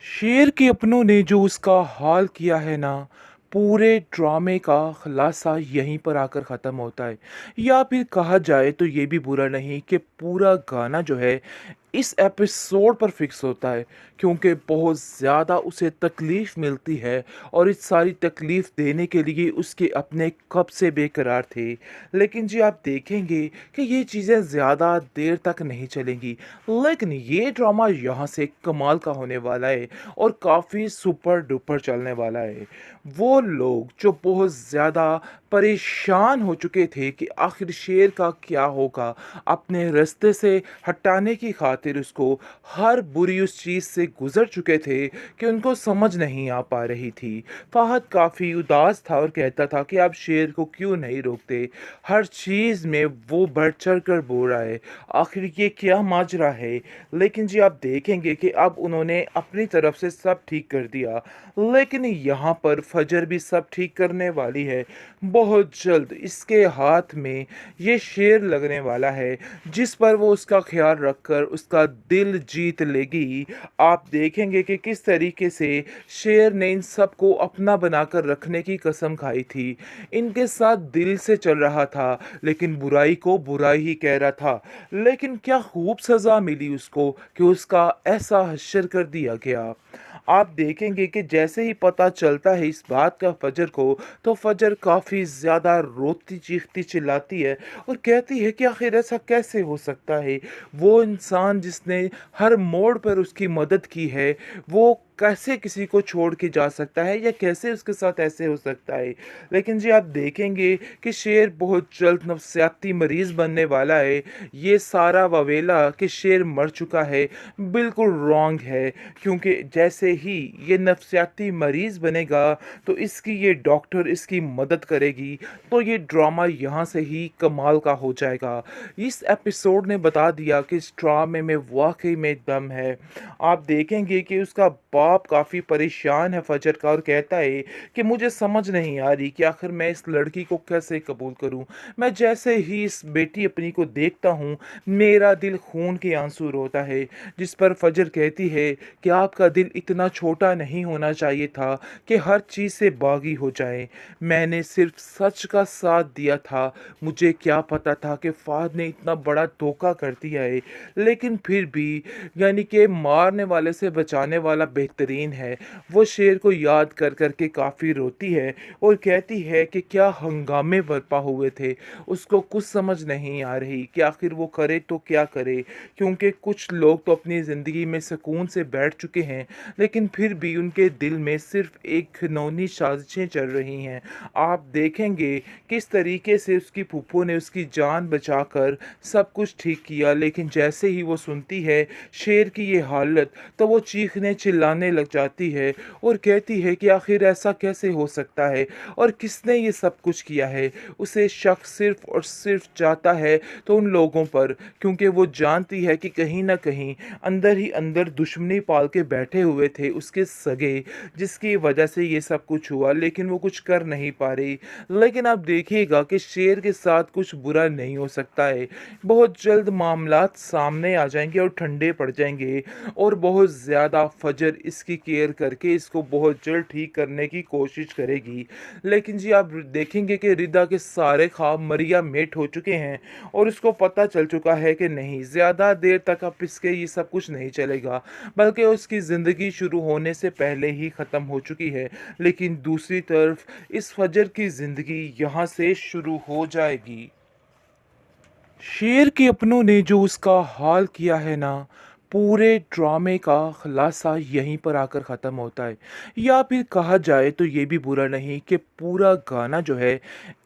शेर के अपनों ने जो उसका हाल किया है ना, पूरे ड्रामे का खुलासा यहीं पर आकर ख़त्म होता है। या फिर कहा जाए तो ये भी बुरा नहीं कि पूरा गाना जो है इस एपिसोड पर फिक्स होता है, क्योंकि बहुत ज़्यादा उसे तकलीफ़ मिलती है और इस सारी तकलीफ़ देने के लिए उसके अपने कब से बेकरार थे। लेकिन जी आप देखेंगे कि ये चीज़ें ज़्यादा देर तक नहीं चलेंगी, लेकिन ये ड्रामा यहाँ से कमाल का होने वाला है और काफ़ी सुपर डुपर चलने वाला है। वो लोग जो बहुत ज़्यादा परेशान हो चुके थे कि आखिर शेर का क्या होगा, अपने रास्ते से हटाने की खातिर उसको हर बुरी उस चीज़ से गुज़र चुके थे कि उनको समझ नहीं आ पा रही थी। फ़हद काफ़ी उदास था और कहता था कि आप शेर को क्यों नहीं रोकते? हर चीज़ में वो बढ़-चढ़ कर बोल रहा है। आखिर ये क्या माजरा है? लेकिन जी आप देखेंगे कि अब उन्होंने अपनी तरफ से सब ठीक कर दिया। लेकिन यहाँ पर फ़जर भी सब ठीक करने वाली है। बहुत जल्द इसके हाथ में ये शेर लगने वाला है, जिस पर वो उसका ख़्याल रखकर उसका दिल जीत लेगी। आप देखेंगे कि किस तरीके से शेर ने इन सबको अपना बनाकर रखने की कसम खाई थी। इनके साथ दिल से चल रहा था, लेकिन बुराई को बुराई ही कह रहा था। लेकिन क्या खूब सज़ा मिली उसको कि उसका ऐसा हश्र कर दिया गया। आप देखेंगे कि जैसे ही पता चलता है इस बात का फ़जर को, तो फ़जर काफ़ी ज़्यादा रोती चीखती चिल्लाती है और कहती है कि आखिर ऐसा कैसे हो सकता है? वो इंसान जिसने हर मोड़ पर उसकी मदद की है, वो कैसे किसी को छोड़ के जा सकता है या कैसे उसके साथ ऐसे हो सकता है? लेकिन जी आप देखेंगे कि शेर बहुत जल्द नफ़सियाती मरीज़ बनने वाला है। ये सारा ववेला कि शेर मर चुका है, बिल्कुल रॉन्ग है, क्योंकि जैसे ही ये नफ़सियाती मरीज़ बनेगा, तो इसकी ये डॉक्टर इसकी मदद करेगी, तो ये ड्रामा यहाँ से ही कमाल का हो जाएगा। इस एपिसोड ने बता दिया कि इस ड्रामे में वाक़ई में दम है। आप देखेंगे कि उसका बाप काफ़ी परेशान है फ़जर का और कहता है कि मुझे समझ नहीं आ रही कि आखिर मैं इस लड़की को कैसे कबूल करूँ? मैं जैसे ही इस बेटी अपनी को देखता हूँ, मेरा दिल खून के आंसू रोता है। जिस पर फ़जर कहती है कि आपका दिल इतना छोटा नहीं होना चाहिए था कि हर चीज़ से बागी हो जाए। मैंने सिर्फ़ सच का साथ दिया था, मुझे क्या पता था कि फ़हद ने इतना बड़ा धोखा कर दिया है। लेकिन फिर भी यानी कि मारने वाले से बचाने वाला बेहतरीन है। वो शेर को याद कर के काफ़ी रोती है और कहती है कि क्या हंगामे बरपा हुए थे। उसको कुछ समझ नहीं आ रही कि आखिर वो करे तो क्या करे? क्योंकि कुछ लोग तो अपनी ज़िंदगी में सुकून से बैठ चुके हैं, लेकिन फिर भी उनके दिल में सिर्फ़ एक घिनौनी साज़िशें चल रही हैं। आप देखेंगे किस तरीके से उसकी फूफो ने उसकी जान बचाकर सब कुछ ठीक किया, लेकिन जैसे ही वो सुनती है शेर की ये हालत, तो वो चीखने चिल्लाने लग जाती है और कहती है कि आखिर ऐसा कैसे हो सकता है और किसने ये सब कुछ किया है? उसे शक सिर्फ़ और सिर्फ़ जाता है तो उन लोगों पर, क्योंकि वो जानती है कि कहीं न कहीं अंदर ही अंदर दुश्मनी पाल के बैठे हुए थे उसके सगे, जिसकी वजह से ये सब कुछ हुआ, लेकिन वो कुछ कर नहीं पा रही। लेकिन आप देखिएगा कि शेर के साथ कुछ बुरा नहीं हो सकता है। बहुत जल्द मामलात सामने आ जाएँगे और ठंडे पड़ जाएँगे और बहुत ज़्यादा फ़जर इसकी केयर करके इसको बहुत जल्द ठीक करने की कोशिश करेगी। लेकिन जी आप देखेंगे कि रिदा के सारे ख्वाब मरिया मेट हो चुके हैं और उसको पता चल चुका है कि नहीं, ज़्यादा देर तक अब इसके ये सब कुछ नहीं चलेगा, बल्कि उसकी ज़िंदगी शुरू होने से पहले ही ख़त्म हो चुकी है। लेकिन दूसरी तरफ इस फ़जर की ज़िंदगी यहाँ से शुरू हो जाएगी। शेर के अपनों ने जो उसका हाल किया है ना, पूरे ड्रामे का खुलासा यहीं पर आकर ख़त्म होता है। या फिर कहा जाए तो ये भी बुरा नहीं कि पूरा गाना जो है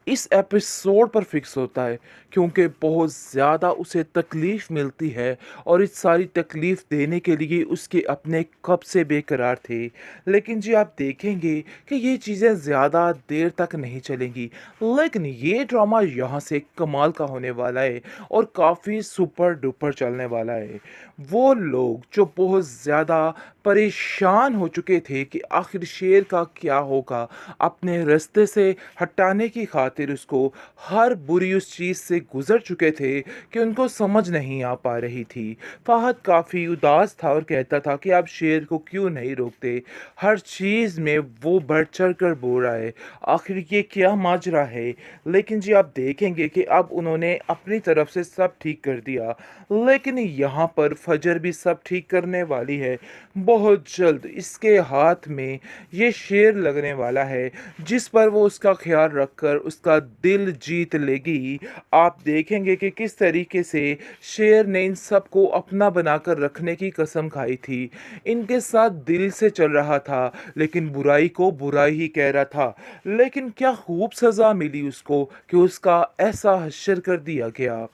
इस एपिसोड पर फिक्स होता है, क्योंकि बहुत ज़्यादा उसे तकलीफ़ मिलती है और इस सारी तकलीफ़ देने के लिए उसके अपने कब से बेकरार थे। लेकिन जी आप देखेंगे कि ये चीज़ें ज़्यादा देर तक नहीं चलेंगी, लेकिन ये ड्रामा यहाँ से कमाल का होने वाला है और काफ़ी सुपर डुपर चलने वाला है। वो लोग जो बहुत ज़्यादा परेशान हो चुके थे कि आखिर शेर का क्या होगा, अपने रास्ते से हटाने की खातिर खातिर उसको हर बुरी उस चीज़ से गुज़र चुके थे कि उनको समझ नहीं आ पा रही थी। फ़हद काफ़ी उदास था और कहता था कि आप शेर को क्यों नहीं रोकते? हर चीज़ में वो बढ़-चढ़ कर बोल रहा है। आखिर ये क्या माजरा है? लेकिन जी आप देखेंगे कि अब उन्होंने अपनी तरफ से सब ठीक कर दिया। लेकिन यहाँ पर फ़जर भी सब ठीक करने वाली है। बहुत जल्द इसके हाथ में ये शेर लगने वाला है, जिस पर वो उसका ख़्याल रखकर उसका दिल जीत लेगी। आप देखेंगे कि किस तरीके से शेर ने इन सबको अपना बनाकर रखने की कसम खाई थी। इनके साथ दिल से चल रहा था, लेकिन बुराई को बुराई ही कह रहा था। लेकिन क्या खूब सज़ा मिली उसको कि उसका ऐसा हश्र कर दिया गया।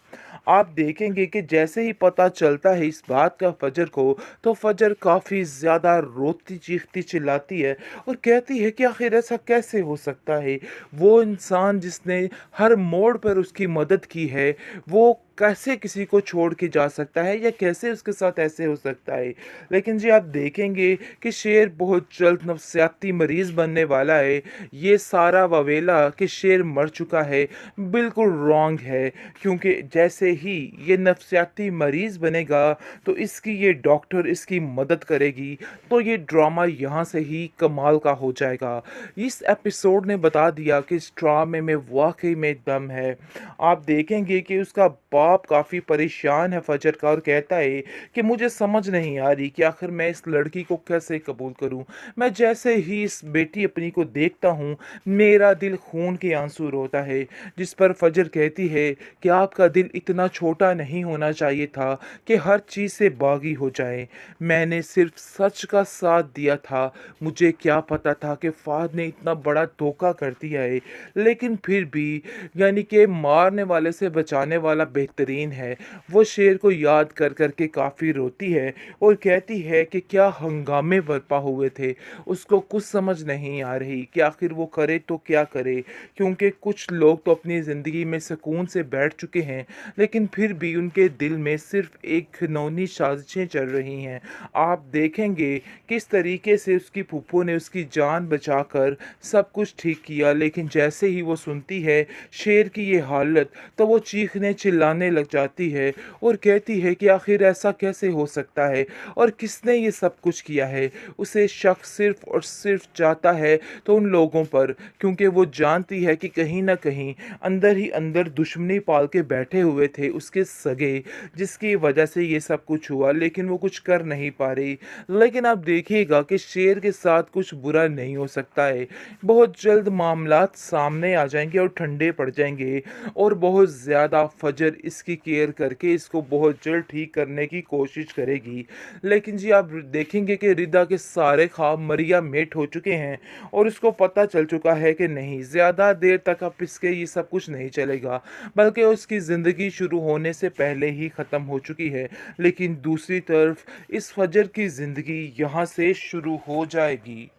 आप देखेंगे कि जैसे ही पता चलता है इस बात का फ़जर को, तो फ़जर काफ़ी ज़्यादा रोती चीखती चिल्लाती है और कहती है कि आखिर ऐसा कैसे हो सकता है? वो इंसान जिसने हर मोड़ पर उसकी मदद की है, वो कैसे किसी को छोड़ के जा सकता है या कैसे उसके साथ ऐसे हो सकता है? लेकिन जी आप देखेंगे कि शेर बहुत जल्द नफ़सियाती मरीज़ बनने वाला है। ये सारा ववेला कि शेर मर चुका है, बिल्कुल रॉन्ग है, क्योंकि जैसे ही ये नफ़सियाती मरीज़ बनेगा, तो इसकी ये डॉक्टर इसकी मदद करेगी, तो ये ड्रामा यहाँ से ही कमाल का हो जाएगा। इस एपिसोड ने बता दिया कि इस ड्रामे में वाक़ई में दम है। आप देखेंगे कि उसका बाप काफ़ी परेशान है फ़जर का और कहता है कि मुझे समझ नहीं आ रही कि आखिर मैं इस लड़की को कैसे कबूल करूँ। मैं जैसे ही इस बेटी अपनी को देखता हूँ, मेरा दिल खून के आंसू रोता है। जिस पर फ़जर कहती है कि आपका दिल इतना छोटा नहीं होना चाहिए था कि हर चीज़ से बागी हो जाए। मैंने सिर्फ़ सच का साथ दिया था, मुझे क्या पता था कि फ़हद ने इतना बड़ा धोखा कर दिया है। लेकिन फिर भी यानी कि मारने वाले से बचाने वाला बेहतरीन है। वो शेर को याद कर के काफ़ी रोती है और कहती है कि क्या हंगामे बरपा हुए थे। उसको कुछ समझ नहीं आ रही कि आखिर वो करे तो क्या करे? क्योंकि कुछ लोग तो अपनी ज़िंदगी में सुकून से बैठ चुके हैं, लेकिन फिर भी उनके दिल में सिर्फ़ एक घिनौनी साज़िशें चल रही हैं। आप देखेंगे किस तरीके से उसकी फूफो ने उसकी जान बचाकर सब कुछ ठीक किया, लेकिन जैसे ही वो सुनती है शेर की ये हालत, तो वो चीखने चिल्लाने लग जाती है और कहती है कि आखिर ऐसा कैसे हो सकता है और किसने ये सब कुछ किया है? उसे शक सिर्फ़ और सिर्फ़ जाता है तो उन लोगों पर, क्योंकि वो जानती है कि कहीं न कहीं अंदर ही अंदर दुश्मनी पाल के बैठे हुए थे उसके सगे, जिसकी वजह से ये सब कुछ हुआ, लेकिन वो कुछ कर नहीं पा रही। लेकिन आप देखिएगा कि शेर के साथ कुछ बुरा नहीं हो सकता है। बहुत जल्द मामलात सामने आ जाएँगे और ठंडे पड़ जाएँगे और बहुत ज़्यादा फ़जर इसकी केयर करके इसको बहुत जल्द ठीक करने की कोशिश करेगी। लेकिन जी आप देखेंगे कि रिदा के सारे ख्वाब मरिया मेट हो चुके हैं और उसको पता चल चुका है कि नहीं, ज़्यादा देर तक अब इसके ये सब कुछ नहीं चलेगा, बल्कि उसकी ज़िंदगी शुरू होने से पहले ही ख़त्म हो चुकी है। लेकिन दूसरी तरफ इस फ़जर की ज़िंदगी यहाँ से शुरू हो जाएगी।